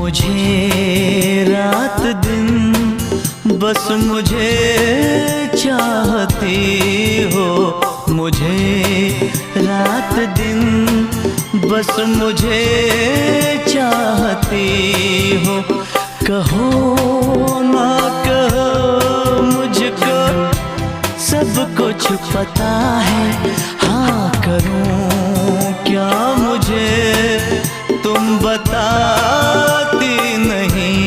मुझे रात दिन बस मुझे चाहती हो, मुझे रात दिन बस मुझे चाहती हो। कहो ना कहो मुझको सब कुछ पता है, हाँ करूं क्या मुझे तुम बता